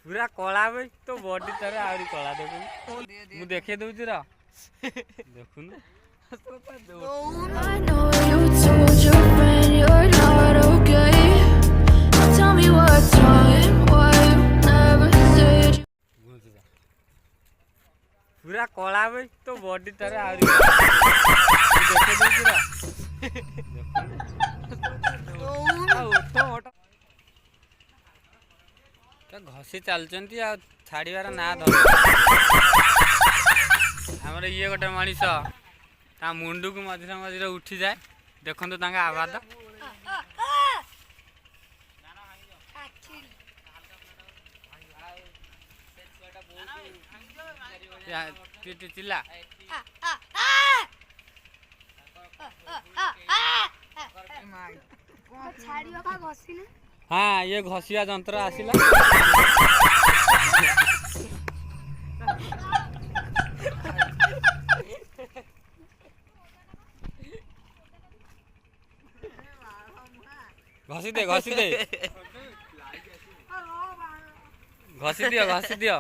पूरा कला भाई तो बॉडी तारे आउरी कला देखु मु देखे दउची रा देखुन I know you told your friend you're not okay. Tell me what's wrong and why you never said. पूरा कला भाई तो बॉडी तारे आउरी देखे दउची रा देखुन घसी चलचंती आ छाड़ीबार ना धर हमर ये गोटे मनीष ता मुंडू को मझिरे मझिरे उठी जाए देखंतु तांगा आवाज चिल्ला हाँ ये घसिया जंत्र आसिला घसी दे घसी दियो घसी दियो